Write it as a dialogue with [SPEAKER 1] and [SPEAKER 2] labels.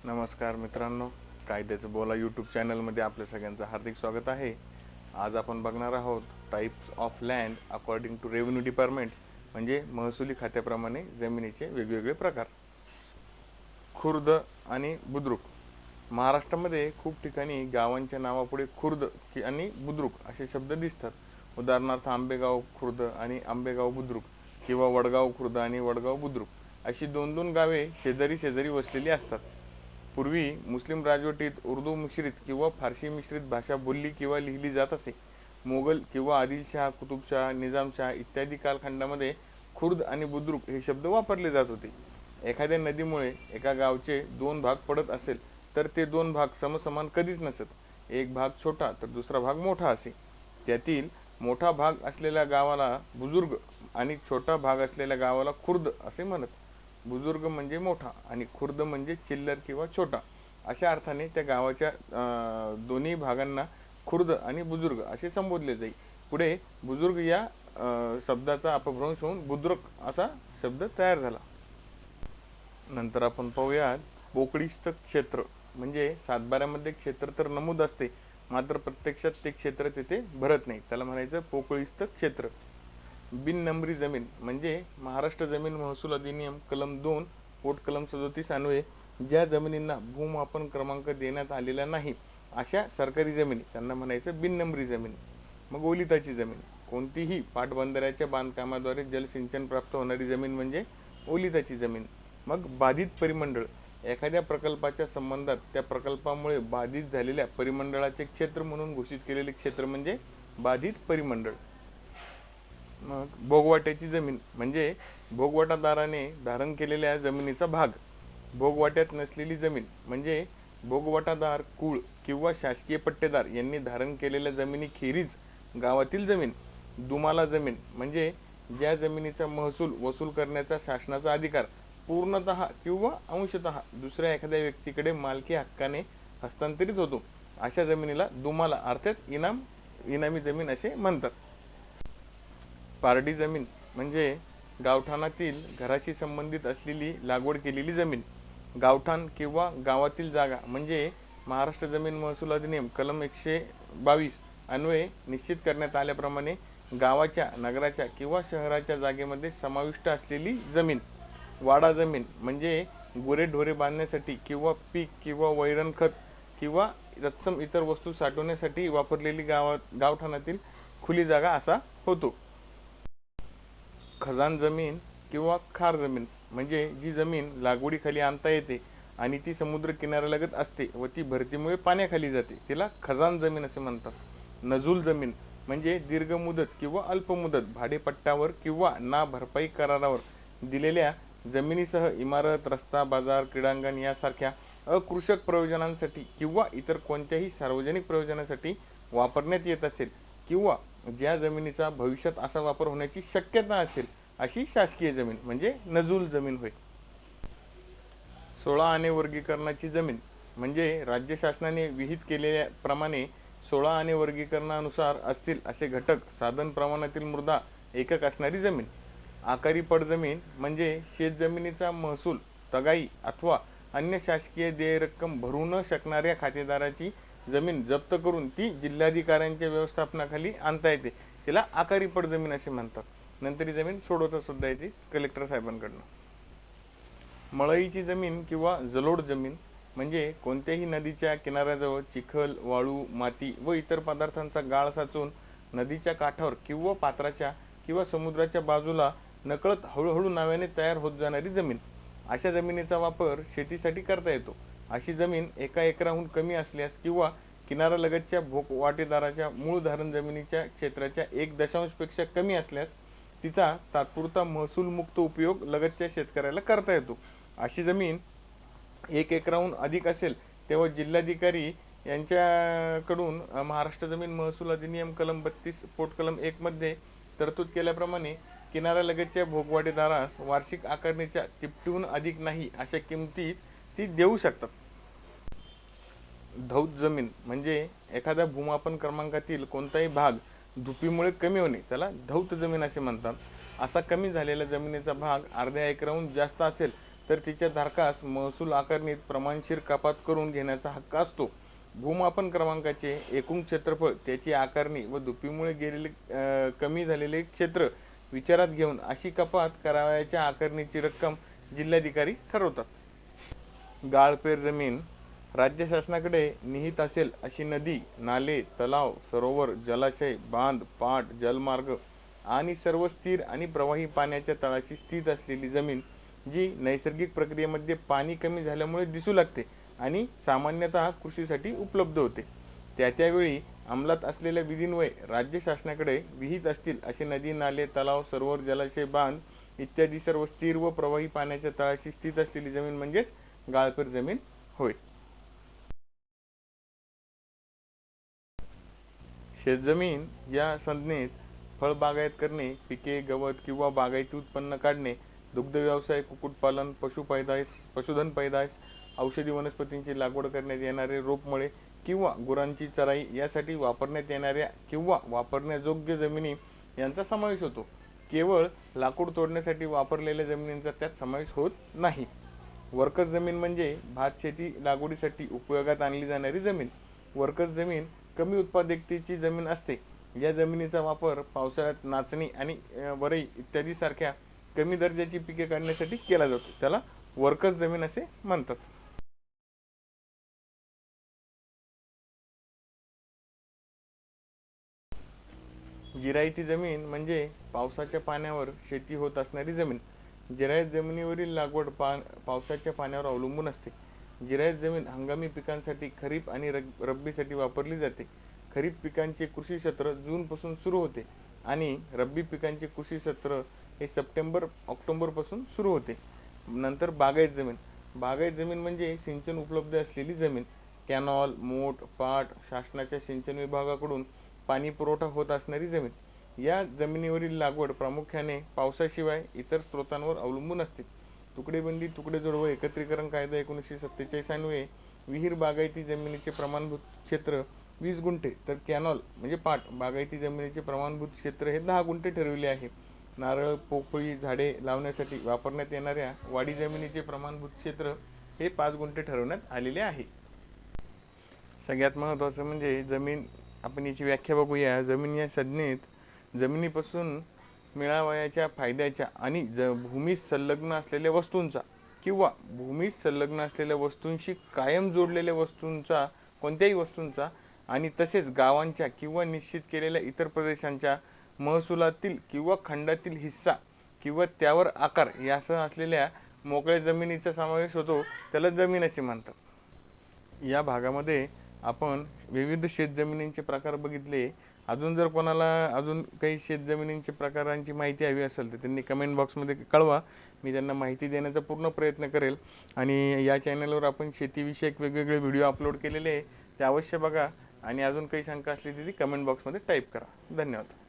[SPEAKER 1] नमस्कार मित्रांनो, कायद्याचं बोला यूट्यूब चॅनलमध्ये आपल्या सगळ्यांचं हार्दिक स्वागत आहे. आज आपण बघणार आहोत types of land according to revenue department, म्हणजे महसुली खात्याप्रमाणे जमिनीचे वेगवेगळे प्रकार. खुर्द आणि बुद्रुक. महाराष्ट्रामध्ये खूप ठिकाणी गावांच्या नावापुढे खुर्द आणि बुद्रुक असे शब्द दिसतात. उदाहरणार्थ आंबेगाव खुर्द आणि आंबेगाव बुद्रुक, किंवा वडगाव खुर्द आणि वडगाव बुद्रुक अशी दोन दोन गावे शेजारी शेजारी वसलेली असतात. पूर्वी मुस्लिम राजवटीत उर्दू मिश्रित किंवा फारसी मिश्रित भाषा बोलली किंवा लिहिली जात असे. मोगल किंवा आदिलशाह, कुतुबशाह, निजामशाह इत्यादी कालखंडामध्ये खुर्द आणि बुद्रुक हे शब्द वापरले जात होते. एखाद्या नदीमुळे एका गावचे दोन भाग पडत असेल तर ते दोन भाग समसमान कधीच नसत. एक भाग छोटा तर दुसरा भाग मोठा असे. त्यातील मोठा भाग असलेल्या गावाला बुजुर्ग आणि छोटा भाग असलेल्या गावाला खुर्द असे म्हणत. बुजुर्ग म्हणजे मोठा आणि खुर्द म्हणजे चिल्लर किंवा छोटा, अशा अर्थाने त्या गावाच्या दोन्ही भागांना खुर्द आणि बुजुर्ग असे संबोधले जाई. पुढे बुजुर्ग या शब्दाचा अपभ्रंश होऊन बुद्रुक असा शब्द तयार झाला. नंतर आपण पाहूयात पोकळीस्थ क्षेत्र. म्हणजे सातबाऱ्यामध्ये क्षेत्र तर नमूद असते, मात्र प्रत्यक्षात ते क्षेत्र तिथे भरत नाही, त्याला म्हणायचं पोकळीस्थ क्षेत्र. बिननंबरी जमीन म्हणजे महाराष्ट्र जमीन महसूल अधिनियम कलम 2 पोट कलम 37 अन्वये ज्या जमिनींना भूमापन क्रमांक देण्यात आलेला नाही अशा सरकारी जमिनी त्यांना म्हणायचं बिननंबरी जमीन. मग ओलिताची जमीन. कोणतीही पाटबंधाऱ्याच्या बांधकामाद्वारे जलसिंचन प्राप्त होणारी जमीन म्हणजे ओलिताची जमीन. मग बाधित परिमंडळ. एखाद्या प्रकल्पाच्या संबंधात त्या प्रकल्पामुळे बाधित झालेल्या परिमंडळाचे क्षेत्र म्हणून घोषित केलेले क्षेत्र म्हणजे बाधित परिमंडळ. मग भोगवाट्याची जमीन म्हणजे भोगवाटादाराने धारण केलेल्या जमिनीचा भाग. भोगवाट्यात नसलेली जमीन म्हणजे भोगवाटादार, कुळ किंवा शासकीय पट्टेदार यांनी धारण केलेल्या जमिनीखेरीज गावातील जमीन. दुमाला जमीन म्हणजे ज्या जमिनीचा महसूल वसूल करण्याचा शासनाचा अधिकार पूर्णतः किंवा अंशतः दुसऱ्या एखाद्या व्यक्तीकडे मालकी हक्काने हस्तांतरित होतो, अशा जमिनीला दुमाला अर्थात इनामी जमीन असे म्हणतात. पारडी जमीन म्हणजे गावठाणातील घराशी संबंधित असलेली लागवड केलेली जमीन. गावठाण किंवा गावातील जागा म्हणजे महाराष्ट्र जमीन महसूल अधिनियम कलम 122 अन्वये निश्चित करण्यात आल्याप्रमाणे गावाच्या, नगराच्या किंवा शहराच्या जागेमध्ये समाविष्ट असलेली जमीन. वाडा जमीन म्हणजे गुरेढोरे बांधण्यासाठी किंवा पीक किंवा वैरण खत किंवा तत्सम इतर वस्तू साठवण्यासाठी वापरलेली गावठाणातील खुली जागा असा होतो. खजान जमीन किंवा खार जमीन म्हणजे जी जमीन लागवडीखाली आणता येते आणि ती समुद्र किनाऱ्यालगत असते व ती भरतीमुळे पाण्याखाली जाते, तिला खजान जमीन असे म्हणतात. नजूल जमीन म्हणजे दीर्घ मुदत किंवा अल्पमुदत भाडेपट्ट्यावर किंवा ना भरपाई करारावर दिलेल्या जमिनीसह इमारत, रस्ता, बाजार, क्रीडांगण यासारख्या अकृषक प्रयोजनांसाठी किंवा इतर कोणत्याही सार्वजनिक प्रयोजनासाठी वापरण्यात येत असेल किंवा ज्या जमिनीचा भविष्यात असा वापर होण्याची शक्यता असेल अशी शासकीय जमीन म्हणजे नजूल जमीन होय. 16 आने वर्गीकरणाची जमीन म्हणजे राज्य शासनाने विहित केलेल्याप्रमाणे 16 आने वर्गीकरणानुसार असतील असे घटक साधन प्रमाणातील मृदा एकक असणारी जमीन. आकारी पडजमीन म्हणजे शेतजमिनीचा महसूल तगाई अथवा अन्य शासकीय देय रक्कम भरू न शकणाऱ्या खातेदाराची जमीन जप्त करून ती जिल्हाधिकाऱ्यांच्या व्यवस्थापनाखाली आणता येते, तिला आकारी पडजमीन असे म्हणतात. नंतर ही जमीन सोडवता सुद्धा येते कलेक्टर साहेबांकडनं. मळईची जमीन किंवा जलोड जमीन म्हणजे कोणत्याही नदीच्या किनाऱ्याजवळ चिखल, वाळू, माती व इतर पदार्थांचा गाळ साचून नदीच्या काठावर किंवा पात्राच्या किंवा समुद्राच्या बाजूला नकळत हळूहळू नाव्याने तयार होत जाणारी जमीन. अशा जमिनीचा वापर शेतीसाठी करता येतो. अशी जमीन 1 एकराहून कमी असल्यास किंवा किनाऱ्यालगतच्या भोगवाटेदाराच्या मूळ धारण जमिनीच्या क्षेत्राच्या 1 पेक्षा कमी असल्यास तिचा तात्पुरता महसूलमुक्त उपयोग लगतच्या शेतकऱ्याला करता येतो. अशी जमीन 1 एकराहून अधिक असेल तेव्हा जिल्हाधिकारी यांच्याकडून महाराष्ट्र जमीन महसूल अधिनियम कलम 32 पोट कलम 1 मध्ये तरतूद केल्याप्रमाणे किनाऱ्यालगतच्या भोगवाटेदारास वार्षिक आकारणीच्या तिपटीहून अधिक नाही अशा किमतीत ती देऊ शकतात. धौत जमीन म्हणजे एखाद्या भूमापन क्रमांकातील कोणताही भाग धुपीमुळे कमी होणे त्याला धौत जमीन असे म्हणतात. असा कमी झालेल्या जमिनीचा भाग अर्ध्या एकराहून जास्त असेल तर तिच्या धारकास महसूल आकारणीत प्रमाणशीर कपात करून घेण्याचा हक्क असतो. भूमापन क्रमांकाचे एकूण क्षेत्रफळ, त्याची आकारणी व धुपीमुळे गेलेले कमी झालेले क्षेत्र विचारात घेऊन अशी कपात करावयाच्या आकारणीची रक्कम जिल्हाधिकारी ठरवतात. गाळपेर जमीन राज्य शासनाकडे निहित असेल अशी नदी, नाले, तलाव, सरोवर, जलाशय, बांध, पाट, जलमार्ग आणि सर्व स्थिर आणि प्रवाही पाण्याच्या तळाशी स्थित असलेली जमीन, जी नैसर्गिक प्रक्रियेमध्ये पाणी कमी झाल्यामुळे दिसू लागते आणि सामान्यतः कृषीसाठी उपलब्ध होते. त्यावेळी अंमलात असलेल्या विधीन्वये राज्य शासनाकडे विहित असतील असे नदी, नाले, तलाव, सरोवर, जलाशय, बांध इत्यादी सर्व स्थिर व प्रवाही पाण्याच्या तळाशी स्थित असलेली जमीन म्हणजेच गाळपेर जमीन होय. शेतजमीन या संज्ञेत फळबागायत करणे, पिके, गवत किंवा बागायती उत्पन्न काढणे, दुग्ध व्यवसाय, कुक्कुटपालन, पशुधन पैदास, औषधी वनस्पतींची लागवड करण्यात येणारे रोपमळे किंवा गुरांची चराई यासाठी वापरण्यात येणाऱ्या किंवा वापरण्यायोग्य जमिनी यांचा समावेश होतो. केवळ लाकूड तोडण्यासाठी वापरलेल्या जमिनींचा त्यात समावेश होत नाही. वर्कस जमीन म्हणजे भात शेती लागवडीसाठी उपयोगात आणली जाणारी जमीन. वर्कस जमीन कमी उत्पादकतेची जमीन असते. या जमिनीचा वापर पावसाळ्यात नाचणी आणि वरई इत्यादी सारख्या कमी दर्जाची पिके काढण्यासाठी केला जातो. त्याला वर्कस जमीन असे म्हणतात. जिरायती जमीन म्हणजे पावसाच्या पाण्यावर शेती होत असणारी जमीन. जिरायत जमिनीवरील लागवड पावसाच्या पाण्यावर अवलंबून असते. जिरायत जमीन हंगामी पिकांसाठी खरीप आणि रब्बीसाठी वापरली जाते. खरीप पिकांचे कृषी सत्र जूनपासून सुरू होते आणि रब्बी पिकांचे कृषी सत्र हे ऑक्टोबरपासून सुरू होते. नंतर बागायत जमीन. बागायत जमीन म्हणजे सिंचन उपलब्ध असलेली जमीन. कॅनॉल, मोट, पाट, शासनाच्या सिंचन विभागाकडून पाणी पुरवठा होत असणारी जमीन. या जमिनीवरील लागवड प्रामुख्याने पावसाशिवाय इतर स्रोतांवर अवलंबून असते. तुकडेबंदी, तुकडेजोड व एकत्रीकरण कायदा 1947 अन्वये विहीर बागायती जमिनीचे प्रमाणभूत क्षेत्र 20 गुंठे तर कॅनॉल म्हणजे पाट बागायती जमिनीचे प्रमाणभूत क्षेत्र हे 10 गुंठे ठरविले आहे. नारळ, पोफळी झाडे लावण्यासाठी वापरण्यात येणाऱ्या वाडी जमिनीचे प्रमाणभूत क्षेत्र हे 5 गुंठे ठरवण्यात आलेले आहे. सगळ्यात महत्त्वाचं म्हणजे जमीन, आपण याची व्याख्या बघूया. जमीन या संज्ञेत जमिनीपासून मिळावयाच्या फायद्याच्या आणि भूमीस संलग्न असलेल्या वस्तूंचा किंवा भूमीस संलग्न असलेल्या वस्तूंशी कायम जोडलेल्या वस्तूंचा, कोणत्याही वस्तूंचा आणि तसेच गावांच्या किंवा निश्चित केलेल्या इतर प्रदेशांच्या महसुलातील किंवा खंडातील हिस्सा किंवा त्यावर आकार यासह असलेल्या मोकळ्या जमिनीचा समावेश होतो. त्याला जमीन असे म्हणतात. या भागामध्ये आपण विविध शेतजमिनींचे प्रकार बघितले. अजून जर कोणाला अजून काही शेतजमिनींचे प्रकारांची माहिती हवी असेल तर त्यांनी कमेंट बॉक्समध्ये कळवा. मी त्यांना माहिती देण्याचा पूर्ण प्रयत्न करेल. आणि या चॅनलवर आपण शेतीविषयक वेगवेगळे व्हिडिओ अपलोड केलेले आहे, ते अवश्य बघा. आणि अजून काही शंका असली तरी कमेंट बॉक्समध्ये टाईप करा. धन्यवाद.